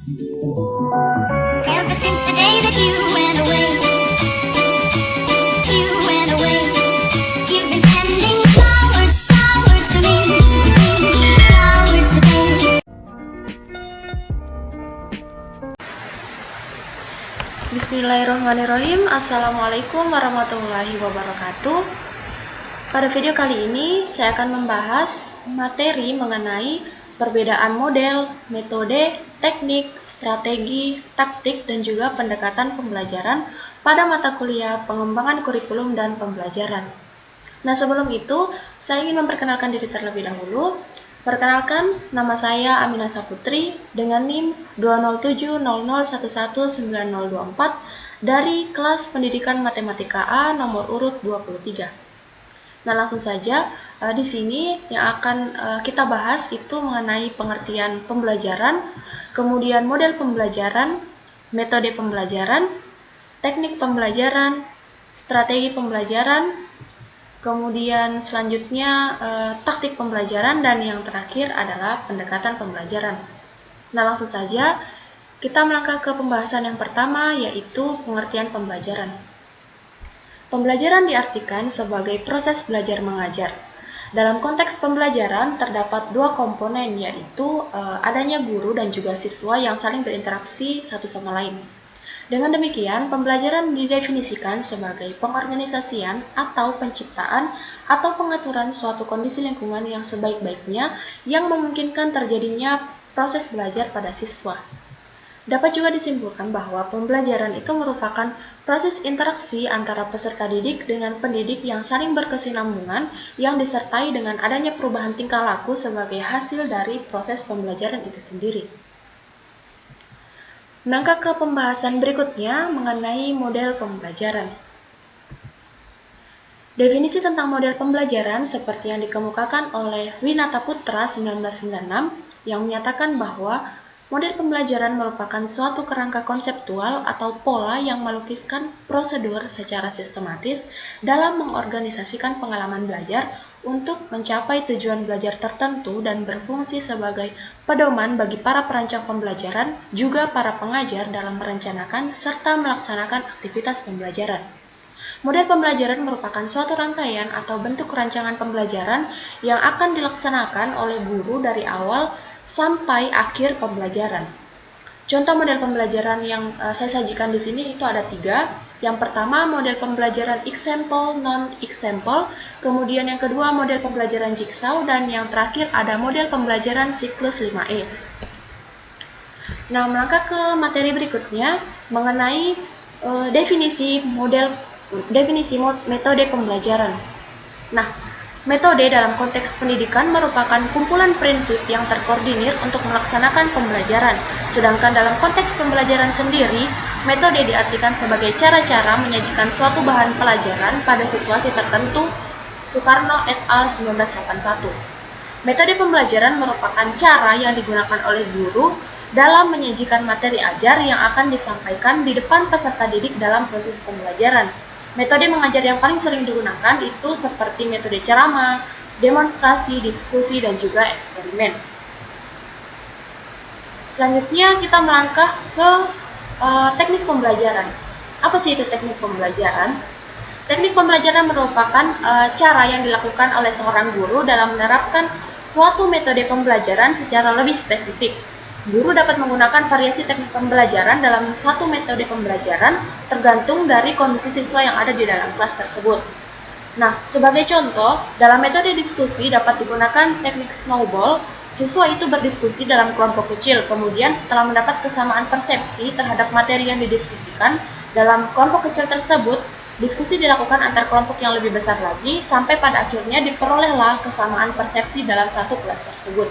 Ever since the day that you went away, you've been sending flowers, flowers to me, flowers today. Bismillahirrahmanirrahim. Assalamualaikum warahmatullahi wabarakatuh. Pada video kali ini saya akan membahas materi mengenai perbedaan model, metode, teknik, strategi, taktik, dan juga pendekatan pembelajaran pada mata kuliah pengembangan kurikulum dan pembelajaran. Nah, sebelum itu, saya ingin memperkenalkan diri terlebih dahulu. Perkenalkan, nama saya Aminah Saputri dengan NIM 20700119024 dari kelas Pendidikan Matematika A nomor urut 23. Nah, langsung saja di sini yang akan kita bahas itu mengenai pengertian pembelajaran, kemudian model pembelajaran, metode pembelajaran, teknik pembelajaran, strategi pembelajaran, kemudian selanjutnya taktik pembelajaran, dan yang terakhir adalah pendekatan pembelajaran. Nah, langsung saja kita melangkah ke pembahasan yang pertama, yaitu pengertian pembelajaran. Pembelajaran diartikan sebagai proses belajar mengajar. Dalam konteks pembelajaran terdapat dua komponen, yaitu adanya guru dan juga siswa yang saling berinteraksi satu sama lain. Dengan demikian, pembelajaran didefinisikan sebagai pengorganisasian atau penciptaan atau pengaturan suatu kondisi lingkungan yang sebaik-baiknya yang memungkinkan terjadinya proses belajar pada siswa. Dapat juga disimpulkan bahwa pembelajaran itu merupakan proses interaksi antara peserta didik dengan pendidik yang saling berkesinambungan yang disertai dengan adanya perubahan tingkah laku sebagai hasil dari proses pembelajaran itu sendiri. Melangkah ke pembahasan berikutnya mengenai model pembelajaran. Definisi tentang model pembelajaran seperti yang dikemukakan oleh Winata Putra 1996 yang menyatakan bahwa model pembelajaran merupakan suatu kerangka konseptual atau pola yang melukiskan prosedur secara sistematis dalam mengorganisasikan pengalaman belajar untuk mencapai tujuan belajar tertentu dan berfungsi sebagai pedoman bagi para perancang pembelajaran, juga para pengajar dalam merencanakan serta melaksanakan aktivitas pembelajaran. Model pembelajaran merupakan suatu rangkaian atau bentuk rancangan pembelajaran yang akan dilaksanakan oleh guru dari awal sampai akhir pembelajaran. Contoh model pembelajaran yang saya sajikan di sini itu ada 3. Yang pertama, model pembelajaran example, non-example. Kemudian yang kedua, model pembelajaran jigsaw. Dan yang terakhir ada model pembelajaran siklus 5E. Nah, melangkah ke materi berikutnya mengenai definisi metode pembelajaran. Nah, metode dalam konteks pendidikan merupakan kumpulan prinsip yang terkoordinir untuk melaksanakan pembelajaran. Sedangkan dalam konteks pembelajaran sendiri, metode diartikan sebagai cara-cara menyajikan suatu bahan pelajaran pada situasi tertentu. Soekarno et al. 1981. Metode pembelajaran merupakan cara yang digunakan oleh guru dalam menyajikan materi ajar yang akan disampaikan di depan peserta didik dalam proses pembelajaran. Metode mengajar yang paling sering digunakan itu seperti metode ceramah, demonstrasi, diskusi, dan juga eksperimen. Selanjutnya kita melangkah ke teknik pembelajaran. Apa sih itu teknik pembelajaran? Teknik pembelajaran merupakan cara yang dilakukan oleh seorang guru dalam menerapkan suatu metode pembelajaran secara lebih spesifik. Guru dapat menggunakan variasi teknik pembelajaran dalam satu metode pembelajaran tergantung dari kondisi siswa yang ada di dalam kelas tersebut. Nah, sebagai contoh, dalam metode diskusi dapat digunakan teknik snowball. Siswa itu berdiskusi dalam kelompok kecil, kemudian setelah mendapat kesamaan persepsi terhadap materi yang didiskusikan dalam kelompok kecil tersebut, diskusi dilakukan antar kelompok yang lebih besar lagi, sampai pada akhirnya diperolehlah kesamaan persepsi dalam satu kelas tersebut.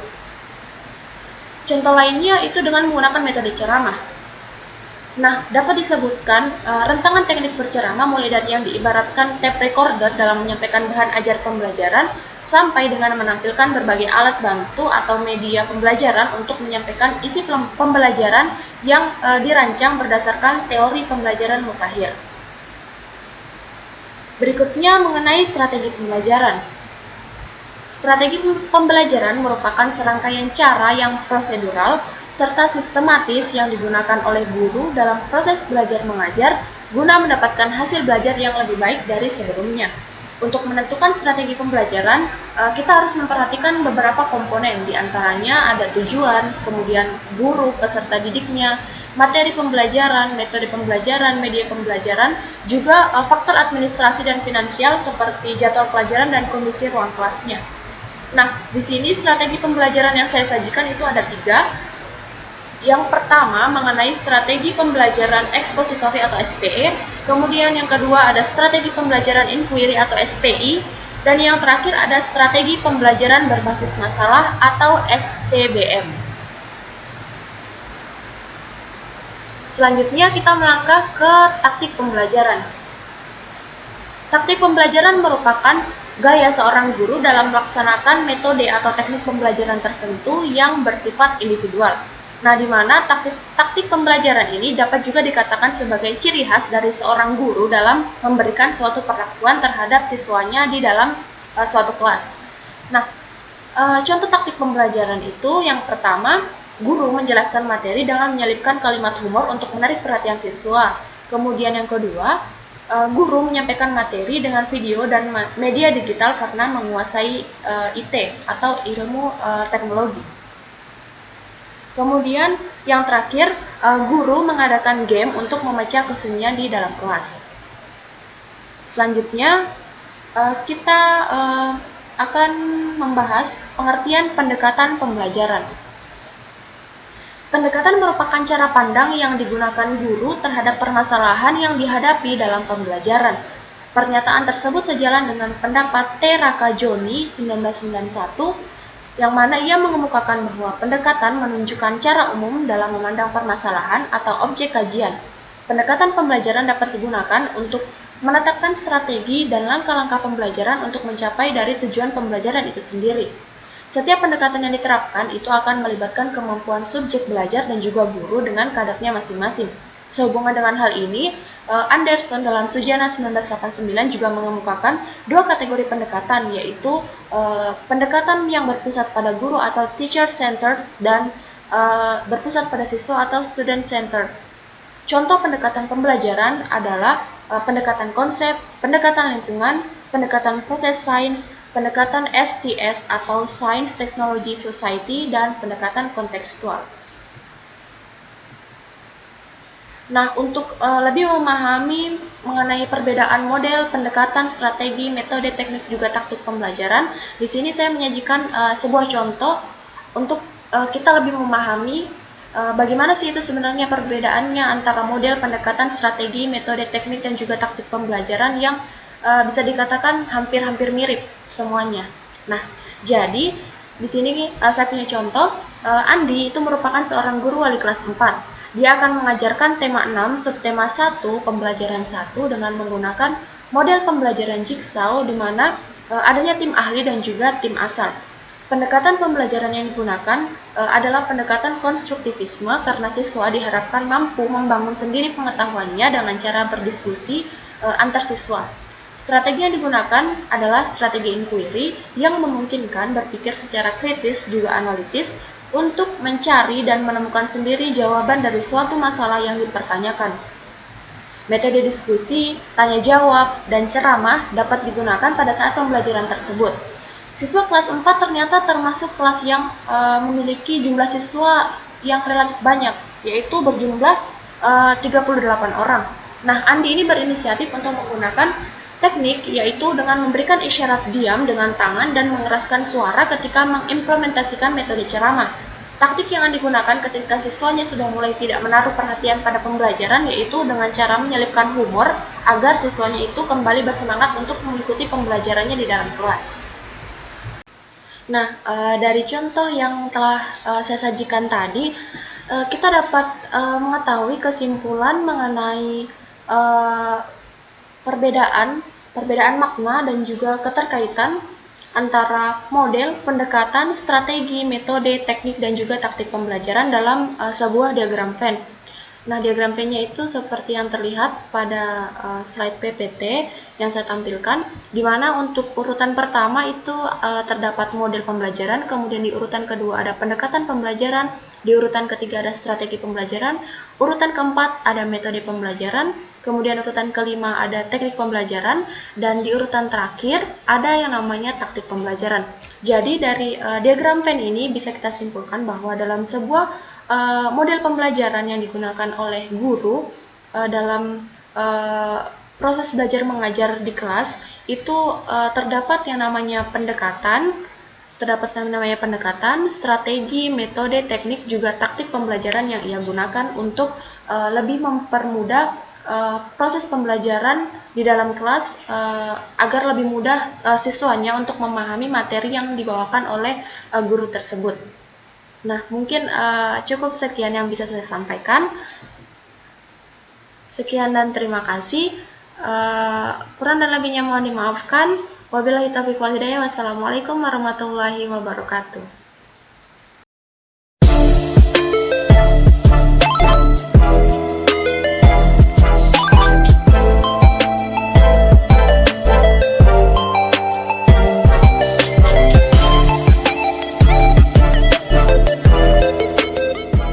Contoh lainnya itu dengan menggunakan metode ceramah. Nah, dapat disebutkan rentangan teknik berceramah mulai dari yang diibaratkan tape recorder dalam menyampaikan bahan ajar pembelajaran sampai dengan menampilkan berbagai alat bantu atau media pembelajaran untuk menyampaikan isi pembelajaran yang dirancang berdasarkan teori pembelajaran mutakhir. Berikutnya mengenai strategi pembelajaran. Strategi pembelajaran merupakan serangkaian cara yang prosedural serta sistematis yang digunakan oleh guru dalam proses belajar mengajar guna mendapatkan hasil belajar yang lebih baik dari sebelumnya. Untuk menentukan strategi pembelajaran, kita harus memperhatikan beberapa komponen, diantaranya ada tujuan, kemudian guru, peserta didiknya, materi pembelajaran, metode pembelajaran, media pembelajaran, juga faktor administrasi dan finansial seperti jadwal pelajaran dan kondisi ruang kelasnya. Nah, di sini strategi pembelajaran yang saya sajikan itu ada 3. Yang pertama mengenai strategi pembelajaran ekspositori atau SPE, kemudian yang kedua ada strategi pembelajaran inquiry atau SPI, dan yang terakhir ada strategi pembelajaran berbasis masalah atau SPBM. Selanjutnya kita melangkah ke taktik pembelajaran. Taktik pembelajaran merupakan gaya seorang guru dalam melaksanakan metode atau teknik pembelajaran tertentu yang bersifat individual. Nah, di mana taktik pembelajaran ini dapat juga dikatakan sebagai ciri khas dari seorang guru dalam memberikan suatu perlakuan terhadap siswanya di dalam suatu kelas. Nah, contoh taktik pembelajaran itu yang pertama, guru menjelaskan materi dengan menyelipkan kalimat humor untuk menarik perhatian siswa. Kemudian yang kedua, guru menyampaikan materi dengan video dan media digital karena menguasai IT atau ilmu teknologi. Kemudian yang terakhir, guru mengadakan game untuk memecah kesunyian di dalam kelas. Selanjutnya, kita akan membahas pengertian pendekatan pembelajaran. Pendekatan merupakan cara pandang yang digunakan guru terhadap permasalahan yang dihadapi dalam pembelajaran. Pernyataan tersebut sejalan dengan pendapat T. Rakajoni 1991, yang mana ia mengemukakan bahwa pendekatan menunjukkan cara umum dalam memandang permasalahan atau objek kajian. Pendekatan pembelajaran dapat digunakan untuk menetapkan strategi dan langkah-langkah pembelajaran untuk mencapai dari tujuan pembelajaran itu sendiri. Setiap pendekatan yang diterapkan itu akan melibatkan kemampuan subjek belajar dan juga guru dengan kadarnya masing-masing. Sehubungan dengan hal ini, Anderson dalam Sujana 1989 juga mengemukakan 2 kategori pendekatan, yaitu pendekatan yang berpusat pada guru atau teacher-centered dan berpusat pada siswa atau student-centered. Contoh pendekatan pembelajaran adalah pendekatan konsep, pendekatan lingkungan, pendekatan proses sains, pendekatan STS atau Science Technology Society, dan pendekatan kontekstual. Nah, untuk lebih memahami mengenai perbedaan model, pendekatan, strategi, metode, teknik, juga taktik pembelajaran, di sini saya menyajikan sebuah contoh untuk kita lebih memahami bagaimana sih itu sebenarnya perbedaannya antara model, pendekatan, strategi, metode, teknik, dan juga taktik pembelajaran yang bisa dikatakan hampir-hampir mirip semuanya. Nah, jadi di sini saya punya contoh, Andi itu merupakan seorang guru wali kelas 4. Dia akan mengajarkan tema 6, subtema 1, pembelajaran 1 dengan menggunakan model pembelajaran jigsaw di mana adanya tim ahli dan juga tim asal. Pendekatan pembelajaran yang digunakan adalah pendekatan konstruktivisme karena siswa diharapkan mampu membangun sendiri pengetahuannya dengan cara berdiskusi antar siswa. Strategi yang digunakan adalah strategi inquiry yang memungkinkan berpikir secara kritis juga analitis untuk mencari dan menemukan sendiri jawaban dari suatu masalah yang dipertanyakan. Metode diskusi, tanya jawab, dan ceramah dapat digunakan pada saat pembelajaran tersebut. Siswa kelas 4 ternyata termasuk kelas yang memiliki jumlah siswa yang relatif banyak, yaitu berjumlah 38 orang. Nah, Andi ini berinisiatif untuk menggunakan teknik, yaitu dengan memberikan isyarat diam dengan tangan dan mengeraskan suara ketika mengimplementasikan metode ceramah. Taktik yang digunakan ketika siswanya sudah mulai tidak menaruh perhatian pada pembelajaran, yaitu dengan cara menyelipkan humor agar siswanya itu kembali bersemangat untuk mengikuti pembelajarannya di dalam kelas. Nah, dari contoh yang telah saya sajikan tadi, kita dapat mengetahui kesimpulan mengenai perbedaan makna dan juga keterkaitan antara model, pendekatan, strategi, metode, teknik, dan juga taktik pembelajaran dalam sebuah diagram Venn. Nah, diagram V-nya itu seperti yang terlihat pada slide PPT yang saya tampilkan, di mana untuk urutan pertama itu terdapat model pembelajaran, kemudian di urutan kedua ada pendekatan pembelajaran, di urutan ketiga ada strategi pembelajaran, urutan keempat ada metode pembelajaran, kemudian urutan kelima ada teknik pembelajaran, dan di urutan terakhir ada yang namanya taktik pembelajaran. Jadi dari diagram Venn ini bisa kita simpulkan bahwa dalam sebuah model pembelajaran yang digunakan oleh guru dalam proses belajar mengajar di kelas itu terdapat yang namanya pendekatan, strategi, metode, teknik, juga taktik pembelajaran yang ia gunakan untuk lebih mempermudah proses pembelajaran di dalam kelas agar lebih mudah siswanya untuk memahami materi yang dibawakan oleh guru tersebut. Nah, mungkin cukup sekian yang bisa saya sampaikan. Sekian dan terima kasih. Kurang dan lebihnya mohon dimaafkan. Wabillahi taufiq wal hidayah. Wassalamualaikum warahmatullahi wabarakatuh.